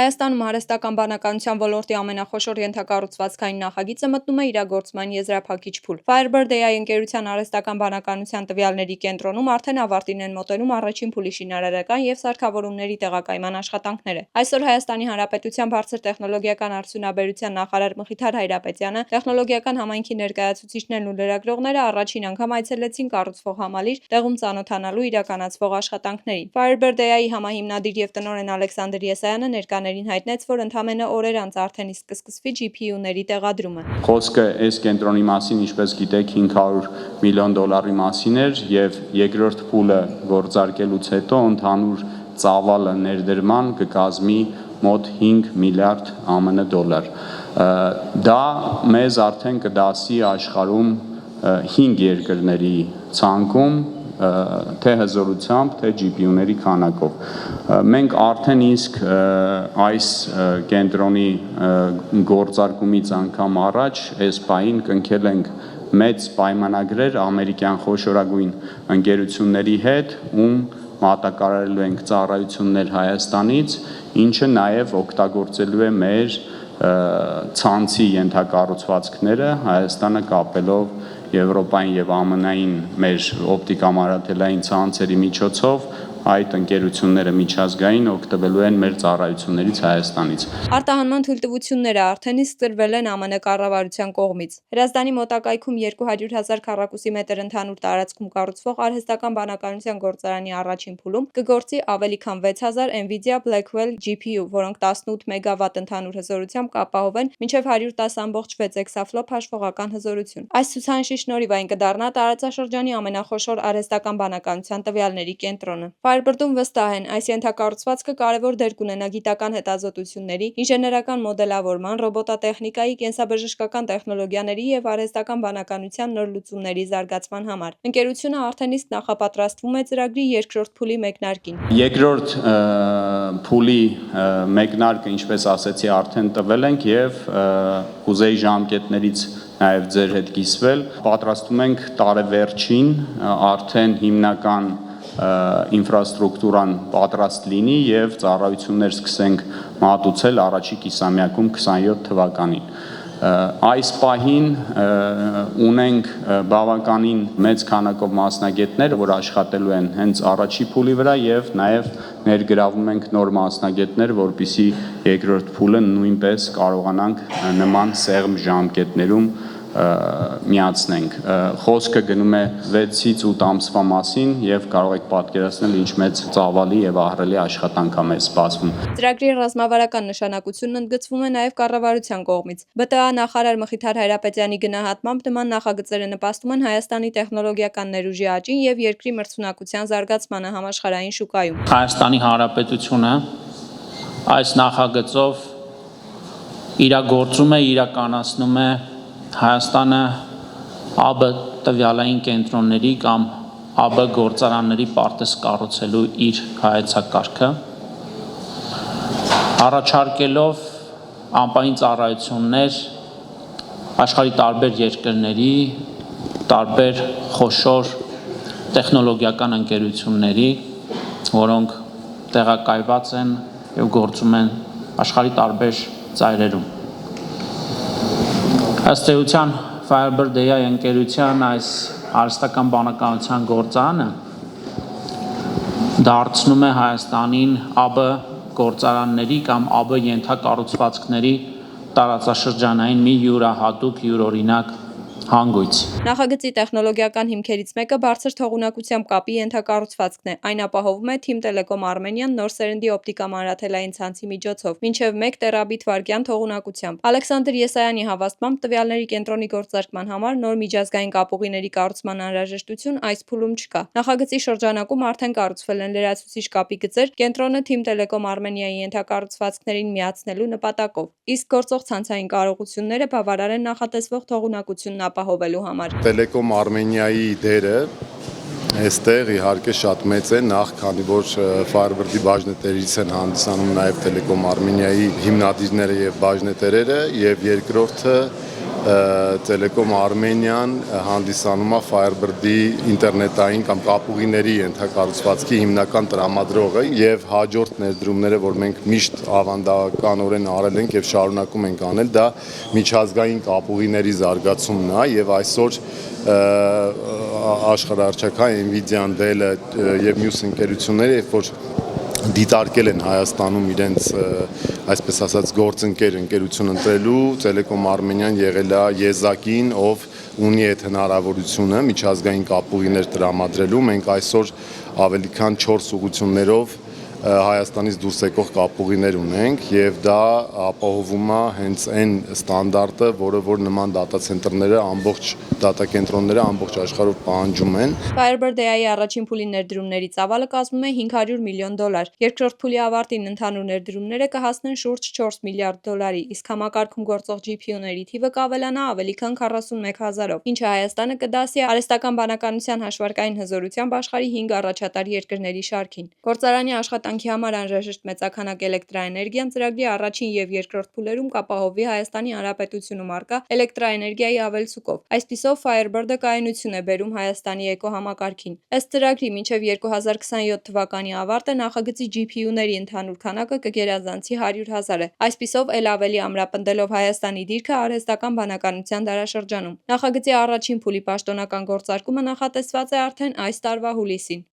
Հայաստանում արհեստական բանականության ոլորտի ամենախոշոր ենթակառուցվածքային նախագիծը մտնում է իրագործման եզրափակիչ փուլ։ Firebird AI ընկերության արհեստական բանականության տվյալների կենտրոնում արդեն ավարտին են մոտենում առաջին փուլի շինարարական և սարքավորումների տեղակայման աշխատանքները։ Այսօր Հայաստանի Հանրապետության բարձր տեխնոլոգիական արդյունաբերության նախարար Մխիթար Հայրապետյանը, տեխնոլոգիական համայնքի ներկայացուցիչներն ու լրագրողները առաջին անգամ այցելեցին կառուցվող համալիր, տեղում ծանոթանալու իրականացվող աշխատանքներին։ Firebird AI-ի համահիմնադիր և տնօրեն Ալեքսանդր Եսայանը ներկաներին հայտնեց, որ ընդամենը օրեր անց արդեն իսկ կսկսվի GPU-ների տեղադրումը։ Խոսքը այս կենտրոնի մասին, ինչպես գիտեք, $500 միլիոն մասին էր եւ երկրորդ փուլը գործարկելուց հետո ընդհանուր ծավալը ներդրման կկազմի մոտ $5 միլիարդ ԱՄՆ։ Դա մեզ արդեն կդասի աշխարհում 5 երկրների ցանկում թե հզորությամբ, թե GPU-ների քանակով։ Մենք արդեն իսկ այս կենտրոնի գործարկումից անգամ առաջ այս պահին կնքել ենք մեծ պայմանագրեր ամերիկյան խոշորագույն ընկերությունների հետ, ում մատակարարելու ենք ծառայություններ Հայաստանից, ինչը նաև օգտագործելու է մեր ցանցի ենթակառուցվածքները Հայաստանը կապելով Եվրոպային և ԱՄՆ-ային մեր օպտիկամարաթելային ցանցերի միջոցով այդ ընկերությունները միջազգային օգտվելու են մեր ծառայություններից Հայաստանից։ Արտահանման թույլտվությունները արդեն իսկ տրվել են ԱՄՆ կառավարության կողմից։ Հրազդանի մոտակայքում 200,000 քառակուսի մետր ընդհանուր տարածքում կառուցվող արհեստական բանականության գործարանի առաջին փուլում կգործի ավելի քան 6000 NVIDIA Blackwell GPU, որոնք 18 մեգավատ ընդհանուր հզորությամբ կապահովեն մինչև 110.6 էքսաֆլոպ հաշվողական հզորություն։ Այս ցուցանիշի շնորհիվ այն կդառնա տարածաշրջանի ամենախոշոր արհեստական բանականության տվյալների կենտրոնը։ Firebird-ում վստահ են, այս ենթակառուցվածքը կարևոր դեր կունենա գիտական հետազոտությունների, ինժեներական մոդելավորման, ռոբոտատեխնիկայի, կենսաբժշկական տեխնոլոգիաների և արհեստական բանականության նոր լուծումների զարգացման համար։ Ընկերությունը արդեն իսկ նախապատրաստվում է ծրագրի երկրորդ փուլի մեկնարկին։ Երկրորդ փուլի մեկնարկը, ինչպես ասեցի, արդեն տվել ենք եւ կուզեի ժամկետներից նաև ձեր հետ կիսվել։ Պատրաստում ենք տարեվերջին արդեն հիմնական ինֆրաստրուկտուրան պատրաստ լինի եւ ծառայություններ սկսենք մատուցել առաջի կիսամյակում 27 թվականին։ Այս պահին ունենք բավականին մեծ քանակով մասնագետներ, որ աշխատելու են հենց առաջի փուլի վրա եւ նաեւ ներգրավում ենք նոր մասնագետներ, որպիսի երկրորդ փուլը նույնպես կարողանանք նման սեղմ ժամկետներում միացնենք։ Խոսքը գնում է 6-ից 8 ամսվա մասին եւ կարող եք պատկերացնել ինչ մեծ ծավալի եւ ահռելի աշխատանք է մեզ սպասվում։ Ծրագրի ռազմավարական նշանակությունն ընդգծվում է նաև կառավարության կողմից։ ԲՏԱ նախարար Մխիթար Հայրապետյանի գնահատմամբ նման նախագծերը նպաստում են Հայաստանի տեխնոլոգիական ներուժի աճին եւ երկրի մրցունակության զարգացմանը համաշխարհային շուկայում։ Հայաստանի Հանրապետությունը այս նախագծով իրագործում է, իրականացնում է Հայաստանը ԱԲ տվյալային կենտրոնների կամ ԱԲ գործարանների պարտեզ կառուցելու իր հայեցակարգը, առաջարկելով անպայման ծառայություններ աշխարհի տարբեր երկրների, տարբեր խոշոր տեխնոլոգիական ընկերությունների, որոնք տեղակայված են եւ գործում են աշխարհի տարբեր ծայրերում։ Ըստ էության Firebird AI ընկերության այս արհեստական բանականության գործարանը դարձնում է Հայաստանին ԱԲ գործարանների կամ ԱԲ ենթակառուցվածքների տարածաշրջանային մի յուրահատուկ, յուրօրինակ հանգույց։ Նախագծի տեխնոլոգիական հիմքերից մեկը բարձր թողունակությամբ կապի ենթակառուցվածքն է։ Այն ապահովում է Team Telecom Armenian նոր սերնդի օպտիկամանրաթելային ցանցի միջոցով մինչև 1 տերաբիտ վայրկյան թողունակությամբ։ Ալեքսանդր Եսայանի հավաստմամբ տվյալների կենտրոնի գործարկման համար նոր միջազգային կապուղիների կառուցման անհրաժեշտություն այս փուլում չկա։ Նախագծի շրջանակում արդեն կառուցվել են լրացուցիչ կապի գծեր կենտրոնը Team Telecom Armenia-ի ենթակառուցվածքներին միացնելու նպատակով, իսկ գործող ցանցային կարողությունները բավարար են նախատեսվող թողունակությունն ապահովելու համար։ Telecom Armenia-ի դերը այստեղ իհարկե շատ մեծ է, նախ քանի որ Firebird-ի բաժնետերից են հանդիսանում նաև Telecom Armenia-ի հիմնադիրները եւ բաժնետերերը, եւ երկրորդը Telecom Armenian հանդիսանում է Firebird-ի ինտերնետային կամ կապուղիների ենթակառուցվածքի հիմնական տրամադրողը եւ հաջորդ ներդրումները, որ մենք միշտ ավանդականորեն արել ենք եւ շարունակում ենք անել, դա միջազգային կապուղիների զարգացումն է եւ այսօր աշխարհարչական Nvidia-ն, Dell-ը եւ մյուս ընկերությունները, երբ որ դիտարկել են Հայաստանում իրենց այսպես ասած գործընկեր ընկերություն ընտրելու, Telecom Armenian եղել է եզակին, ով ունի այդ հնարավորությունը միջազգային կապուղիներ տրամադրելու։ Մենք այսօր ավելի քան 4 ուղղություններով Հայաստանից դուրս եկող կապուղիներ ունենք եւ դա ապահովում է հենց այն ստանդարտը, որ նման դատա ցենտրները ամբողջ դատա կենտրոնները ամբողջ աշխարհով պահանջում են։ Firebird AI-ի առաջին փուլի ներդրումների ծավալը կազմում է $500 միլիոն, երկրորդ փուլի ավարտին ընդհանուր ներդրումները կհասնեն շուրջ $4 միլիարդ, իսկ համակարգում գործող GPU-ների թիվը կավելանա ավելի քան 41,000-ով, ինչը Հայաստանը կդասի արհեստական բանականության հաշվարկային հզորությամբ աշխարհի 5 առաջատար երկրների շարքին։ Գործարանի աշխատանքի համար անհրաժեշտ մեծաքանակ էլեկտրաէներգիան ծրագրի առաջին եւ երկրորդ փուլերում կապահովվի Հայաստանի Հանրապետությունում առկա էլեկտրաէներգիայի ավելցուկով։ Այսպիսով Firebird-ը կայունություն է բերում Հայաստանի էկոհամակարգին։ Ըստ ծրագրի մինչև 2027 թվականի ավարտը նախագծի GPU-ների ընդհանուր քանակը կգերազանցի 100,000-ը։ Այսպիսով ել ավելի ամրապնդելով Հայաստանի դիրքը արհեստական բանականության դարաշրջանում։ Նախագծի առաջին փուլի պաշտոնական գործարկումը նախատեսված է արդեն այս տարվա հուլիսին։